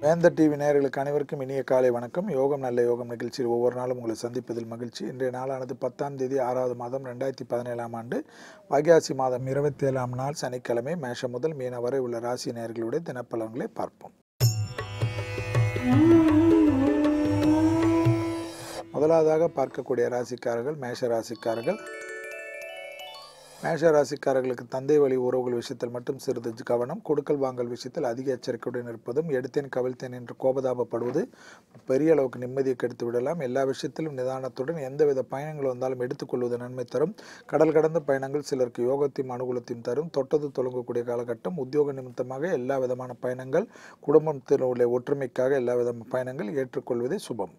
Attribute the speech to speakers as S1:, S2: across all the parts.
S1: வேந்தர் டிவி நேயர்களுக்கு அனைவருக்கும் இனிய காலை வணக்கம். யோகம் நல்ல யோகம் நிகழ்ச்சியில் ஒவ்வொரு நாளும் உங்களை சந்திப்பதில் மகிழ்ச்சி. இன்றைய நாளானது 10ஆம் தேதி 6வது மாதம் 2017ஆம் ஆண்டு வைகாசி மாதம் 27ஆம் நாள் சனிக்கிழமை. மேஷம் முதல் மீன வரை உள்ள ராசி நேயர்களுடைய தினப்பலன்களை பார்ப்போம். முதலாவதாக பார்க்கக்கூடிய ராசிக்காரர்கள் மேஷ ராசிக்காரர்கள். மேஷ ராசிக்காரர்களுக்கு தந்தை வழி உறவுகள் விஷயத்தில் மட்டும் சிறிது கவனம். கொடுக்கல் வாங்கல் விஷயத்தில் அதிக எச்சரிக்கையுடன் இருப்பதும், எடுத்தேன் கவிழ்த்தேன் என்று கோபதாபப்படுவது பெரிய அளவுக்கு நிம்மதியை கெடுத்து விடலாம். எல்லா விஷயத்திலும் நிதானத்துடன் எந்தவித பயணங்கள் வந்தாலும் எடுத்துக்கொள்வது நன்மை தரும். கடல் கடந்த பயணங்கள் சிலருக்கு யோகத்தையும் அனுகூலத்தையும் தரும். தொட்டது தொடங்கக்கூடிய காலகட்டம். உத்தியோக நிமித்தமாக எல்லா விதமான பயணங்கள், குடும்பத்தில் உள்ள ஒற்றுமைக்காக எல்லா விதமான பயணங்கள் ஏற்றுக்கொள்வதே சுபம்.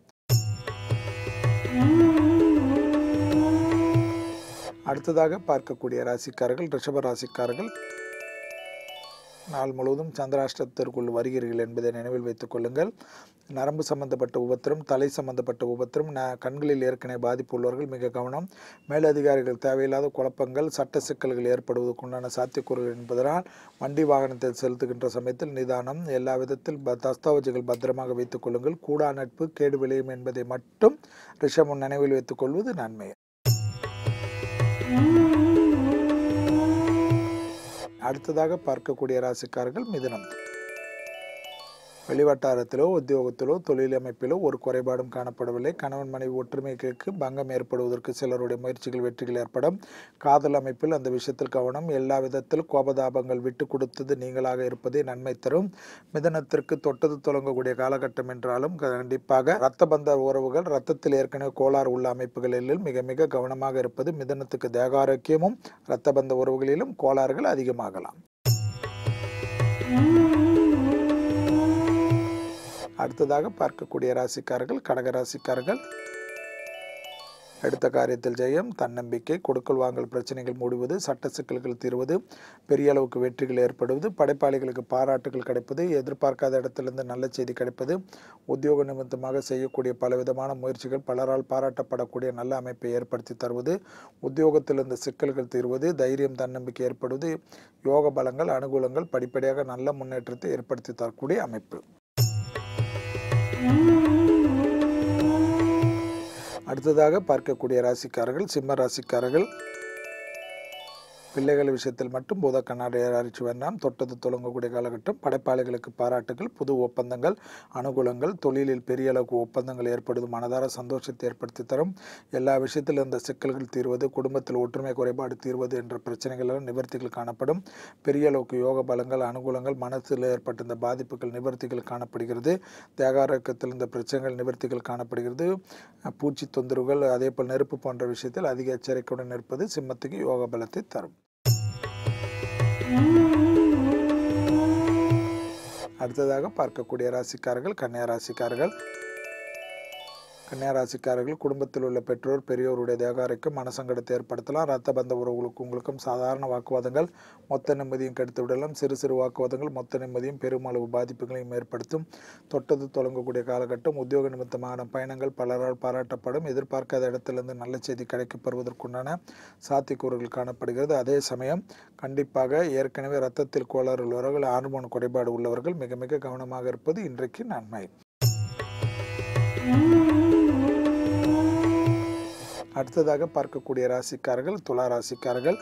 S1: அடுத்ததாக பார்க்கக்கூடிய ராசிக்காரர்கள் ரிஷப ராசிக்காரர்கள். நாள் முழுவதும் சந்திராஷ்டத்திற்குள் வருகிறீர்கள் என்பதை நினைவில் வைத்துக் கொள்ளுங்கள். நரம்பு சம்பந்தப்பட்ட உபத்திரம், தலை சம்பந்தப்பட்ட உபத்திரம், கண்களில் ஏற்கனவே பாதிப்பு உள்ளவர்கள் மிக கவனம். மேலதிகாரிகள் தேவையில்லாத குழப்பங்கள், சட்ட சிக்கல்கள் ஏற்படுவதற்குண்டான சாத்தியக்கூறுகள் என்பதனால் வண்டி வாகனத்தை செலுத்துகின்ற சமயத்தில் நிதானம். எல்லா விதத்தில் தஸ்தாவேஜுகள் பத்திரமாக வைத்துக் கொள்ளுங்கள். கூடா நட்பு கேடு விளையும் என்பதை மட்டும் ரிஷபம் நினைவில் வைத்துக் கொள்வது நன்மை. அடுத்ததாக பார்க்கக்கூடிய ராசிக்காரர்கள் மிதுனம். வெளிவட்டாரத்திலோ உத்தியோகத்திலோ தொழில் அமைப்பிலோ ஒரு குறைபாடும் காணப்படவில்லை. கணவன் மனைவி ஒற்றுமைக்கு பங்கம் ஏற்படுவதற்கு சிலருடைய முயற்சிகள் வெற்றிகள் ஏற்படும். காதல் அமைப்பில் அந்த விஷயத்தில் கவனம். எல்லா விதத்தில் கோபதாபங்கள் விட்டு கொடுத்தது நீங்களாக இருப்பதே நன்மை தரும். மிதனத்திற்கு தொட்டது தொடங்கக்கூடிய காலகட்டம் என்றாலும் கண்டிப்பாக இரத்த பந்த உறவுகள், இரத்தத்தில் ஏற்கனவே கோளாறு உள்ள அமைப்புகளில் மிக மிக கவனமாக இருப்பது. மிதனத்துக்கு தேகாரோக்கியமும் இரத்த பந்த உறவுகளிலும் கோளாறுகள் அதிகமாகலாம். அடுத்ததாக பார்க்கக்கூடிய ராசிக்காரர்கள் கடகராசிக்காரர்கள். எடுத்த காரியத்தில் ஜெயம், தன்னம்பிக்கை, கொடுக்கல் வாங்கல் பிரச்சனைகள் மூடுவது, சட்ட சிக்கல்கள் தீர்வது, பெரிய அளவுக்கு வெற்றிகள் ஏற்படுவது, படைப்பாளிகளுக்கு பாராட்டுகள் கிடைப்பது, எதிர்பார்க்காத இடத்திலிருந்து நல்ல செய்தி கிடைப்பது, உத்தியோக நிமித்தமாக செய்யக்கூடிய பலவிதமான முயற்சிகள் பலரால் பாராட்டப்படக்கூடிய நல்ல அமைப்பை ஏற்படுத்தி தருவது, உத்தியோகத்திலிருந்து சிக்கல்கள் தீர்வது, தைரியம் தன்னம்பிக்கை ஏற்படுவது, யோக பலங்கள் அனுகூலங்கள் படிப்படியாக நல்ல முன்னேற்றத்தை ஏற்படுத்தி தரக்கூடிய அமைப்பு. அடுத்ததாக பார்க்கக்கூடிய ராசிக்காரர்கள் சிம்ம ராசிக்காரர்கள். பிள்ளைகள் விஷயத்தில் மட்டும் பூத கண்ணாடி அரிச்சு வேண்டாம். தொட்டது தொடங்கக்கூடிய காலகட்டம். படைப்பாளிகளுக்கு பாராட்டுகள், புது ஒப்பந்தங்கள், அனுகூலங்கள், தொழிலில் பெரிய அளவுக்கு ஒப்பந்தங்கள் ஏற்படுவது மனதார சந்தோஷத்தை ஏற்படுத்தி தரும். எல்லா விஷயத்தில் இருந்த சிக்கல்கள் தீர்வது, குடும்பத்தில் ஒற்றுமை குறைபாடு தீர்வது என்ற பிரச்சனைகள் நிவர்த்திகள் காணப்படும். பெரிய அளவுக்கு யோக பலங்கள் அனுகூலங்கள், மனசில் ஏற்பட்ட இந்த பாதிப்புகள் நிவர்த்திகள் காணப்படுகிறது. தேகாரோக்கியத்தில் இந்த பிரச்சனைகள் நிவர்த்திகள் காணப்படுகிறது. பூச்சி தொந்தரவுகள் அதே போல் நெருப்பு போன்ற விஷயத்தில் அதிக எச்சரிக்கையுடன் இருப்பது சிம்மத்துக்கு யோக பலத்தை தரும். அடுத்ததாக பார்க்கக்கூடிய ராசிக்காரர்கள் கன்னியா ராசிக்காரர்கள். கன்னியா ராசிக்காரர்கள் குடும்பத்தில் உள்ள பெற்றோர் பெரியோருடைய தேகாரைக்கும் மனசங்கடத்தை ஏற்படுத்தலாம். இரத்த பந்த உறவுகளுக்கு உங்களுக்கும் சாதாரண வாக்குவாதங்கள் மொத்த நிம்மதியும் கெடுத்து விடலாம். சிறு சிறு வாக்குவாதங்கள் மொத்த நிம்மதியும் பெருமளவு பாதிப்புகளையும் ஏற்படுத்தும். தொட்டது தொடங்கக்கூடிய காலகட்டம். உத்தியோக நிமித்தமான பயணங்கள் பலரால் பாராட்டப்படும். எதிர்பார்க்காத இடத்திலிருந்து நல்ல செய்தி கிடைக்கப்படுவதற்குண்டான சாத்தியக்கூறுகள் காணப்படுகிறது. அதே சமயம் கண்டிப்பாக ஏற்கனவே இரத்தத்தில் கோளாறு உள்ளவர்கள், ஹார்மோன் குறைபாடு உள்ளவர்கள் மிக மிக கவனமாக இருப்பது இன்றைக்கு நன்மை. அடுத்ததாக பார்க்கக்கூடிய ராசிக்காரர்கள் துலா ராசிக்காரர்கள்.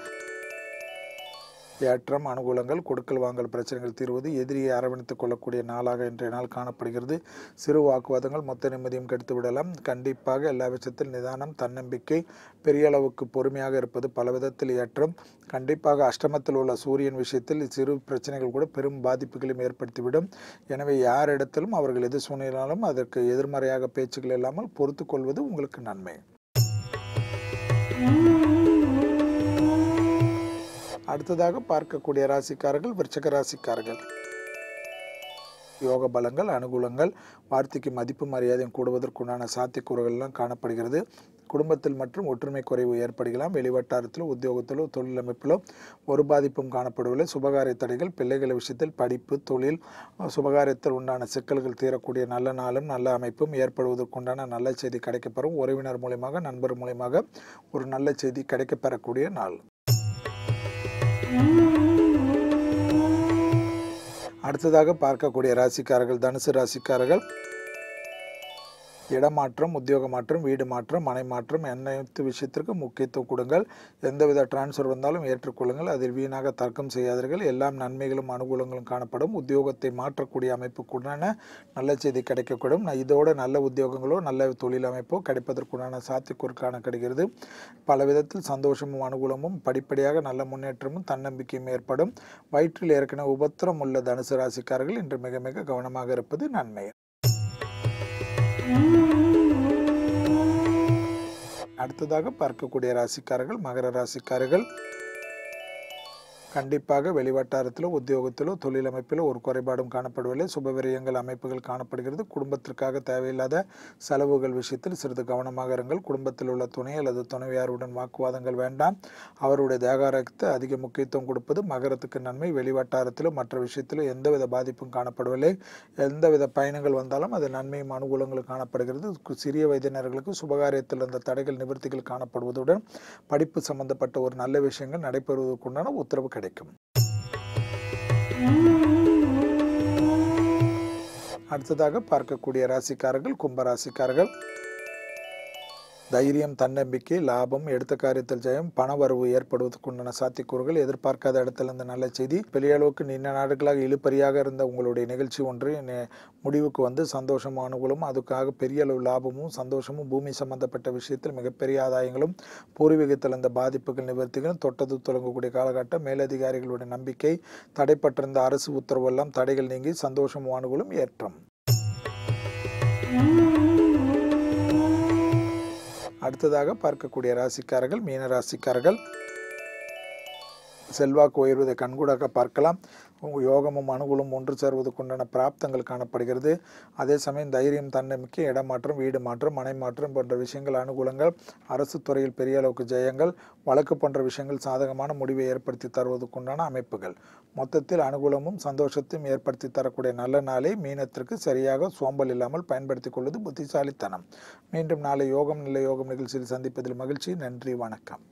S1: ஏற்றம் அனுகூலங்கள், கொடுக்கல் வாங்கல் பிரச்சனைகள் தீர்வது, எதிரியை அரவணைத்துக் கொள்ளக்கூடிய நாளாக இன்றைய நாள் காணப்படுகிறது. சிறு வாக்குவாதங்கள் மொத்த நிம்மதியும் கெடுத்து விடலாம். கண்டிப்பாக எல்லா விஷயத்தில் நிதானம், தன்னம்பிக்கை, பெரிய அளவுக்கு பொறுமையாக இருப்பது பல விதத்தில் ஏற்றம். கண்டிப்பாக அஷ்டமத்தில் உள்ள சூரியன் விஷயத்தில் சிறு பிரச்சனைகள் கூட பெரும் பாதிப்புகளையும் ஏற்படுத்திவிடும். எனவே யாரிடத்திலும் அவர்கள் எது சூழ்நிலாலும் அதற்கு எதிர்மறையாக பேச்சுக்கள் இல்லாமல் பொறுத்து கொள்வது உங்களுக்கு நன்மை. அடுத்ததாக பார்க்கக்கூடிய ராசிக்காரர்கள் விருச்சிக ராசிக்காரர்கள். யோக பலங்கள், அனுகூலங்கள், வார்த்தைக்கு மதிப்பு மரியாதையும் கூடுவதற்குண்டான சாத்தியக்கூறுகள் எல்லாம் காணப்படுகிறது. குடும்பத்தில் மற்றும் ஒற்றுமை குறைவு ஏற்படுகலாம். வெளிவட்டாரத்திலோ உத்தியோகத்திலோ தொழில் அமைப்பிலோ ஒரு பாதிப்பும் காணப்படவில்லை. சுபகாரிய தடைகள், பிள்ளைகள் விஷயத்தில் படிப்பு, தொழில், சுபகாரியத்தில் உண்டான சிக்கல்கள் தீரக்கூடிய நல்ல நாளும் நல்ல அமைப்பும் ஏற்படுவதற்குண்டான நல்ல செய்தி கிடைக்கப்பெறும். உறவினர் மூலியமாக, நண்பர் மூலியமாக ஒரு நல்ல செய்தி கிடைக்கப்பெறக்கூடிய நாள். அடுத்ததாக பார்க்கக்கூடிய ராசிக்காரர்கள் தனுசு ராசிக்காரர்கள். இடமாற்றம், உத்தியோக மாற்றம், வீடு மாற்றம், மனை மாற்றம், அனைத்து விஷயத்திற்கு முக்கியத்துவம் கொடுங்கள். எந்தவித டிரான்ஸ்ஃபர் வந்தாலும் ஏற்றுக்கொள்ளுங்கள். அதில் வீணாக தர்க்கம் செய்யாதீர்கள். எல்லாம் நன்மைகளும் அனுகூலங்களும் காணப்படும். உத்தியோகத்தை மாற்றக்கூடிய அமைப்புக்குண்டான நல்ல செய்தி கிடைக்கக்கூடும். இதோட நல்ல உத்தியோகங்களோ நல்ல தொழில் அமைப்போ கிடைப்பதற்குண்டான சாத்தியக்கூறு காணப்படுகிறது. பல விதத்தில் சந்தோஷமும் அனுகூலமும், படிப்படியாக நல்ல முன்னேற்றமும் தன்னம்பிக்கையும் ஏற்படும். வயிற்றில் ஏற்கனவே உபத்திரம் உள்ள தனுசு ராசிக்காரர்கள் இன்று மிக மிக கவனமாக இருப்பது நன்மை. அடுத்ததாக பார்க்கக்கூடிய ராசிக்காரர்கள் மகர ராசிக்காரர்கள். கண்டிப்பாக வெளிவட்டாரத்திலோ உத்தியோகத்திலோ தொழில் அமைப்பிலோ ஒரு குறைபாடும் காணப்படவில்லை. சுபவிரயங்கள் அமைப்புகள் காணப்படுகிறது. குடும்பத்திற்காக தேவையில்லாத செலவுகள் விஷயத்தில் சிறிது கவனமாக இருங்கள். குடும்பத்தில் உள்ள துணை அல்லது துணைவியாருடன் வாக்குவாதங்கள் வேண்டாம். அவருடைய தேகாரத்தை அதிக முக்கியத்துவம் கொடுப்பது மகரத்துக்கு நன்மை. வெளிவட்டாரத்திலோ மற்ற விஷயத்திலோ எந்தவித பாதிப்பும் காணப்படவில்லை. எந்தவித பயணங்கள் வந்தாலும் அது நன்மையும் அனுகூலங்களும் காணப்படுகிறது. சிறிய வயதினர்களுக்கு சுபகாரியத்தில் இருந்த தடைகள் நிவர்த்திகள் காணப்படுவதுடன் படிப்பு சம்பந்தப்பட்ட ஒரு நல்ல விஷயங்கள் நடைபெறுவதற்குண்டான உத்தரவு கிடைக்கும். அடுத்ததாக பார்க்கக்கூடிய ராசிக்காரர்கள் கும்பராசிக்காரர்கள். தைரியம், தன்னம்பிக்கை, லாபம், எடுத்த காரியத்தில் ஜெயம், பணவரவு ஏற்படுவதற்குண்டான சாத்தியக்கூறுகள், எதிர்பார்க்காத இடத்திலிருந்து நல்ல செய்தி. பெரிய அளவுக்கு நீண்ட நாடுகளாக இழுபறியாக இருந்த உங்களுடைய நிகழ்ச்சி ஒன்று முடிவுக்கு வந்து சந்தோஷமும் அனுகூலமும், அதுக்காக பெரிய அளவு லாபமும் சந்தோஷமும், பூமி சம்பந்தப்பட்ட விஷயத்தில் மிகப்பெரிய ஆதாயங்களும், பூர்வீகத்தில் இருந்த பாதிப்புகள் நிவர்த்திகளும், தொட்டது தொடங்கக்கூடிய காலகட்டம், மேலதிகாரிகளுடைய நம்பிக்கை, தடைப்பட்டிருந்த அரசு உத்தரவு எல்லாம் தடைகள் நீங்கி சந்தோஷமும் அனுகூலம் ஏற்றம். அடுத்ததாக பார்க்கக்கூடிய ராசிக்காரர்கள் மீன ராசிக்காரர்கள். செல்வாக்கு உயர்வதை கண்கூடாக பார்க்கலாம். யோகமும் அனுகூலம் ஒன்று சேர்வதற்குண்டான பிராப்தங்கள் காணப்படுகிறது. அதே சமயம் தைரியம், தன்னம்பிக்கை, இடமாற்றம், வீடு மாற்றம், மனை மாற்றம் போன்ற விஷயங்கள் அனுகூலங்கள், அரசு துறையில் பெரிய அளவுக்கு ஜெயங்கள், வழக்கு போன்ற விஷயங்கள் சாதகமான முடிவை ஏற்படுத்தி தருவதற்குண்டான அமைப்புகள். மொத்தத்தில் அனுகூலமும் சந்தோஷத்தையும் ஏற்படுத்தி தரக்கூடிய நல்ல நாளை மீனத்திற்கு சரியாக சோம்பல் இல்லாமல் பயன்படுத்திக் கொள்வது புத்திசாலித்தனம். மீண்டும் நாளை யோகம் நல்ல யோகம் நிகழ்ச்சியில் சந்திப்பதில் மகிழ்ச்சி. நன்றி, வணக்கம்.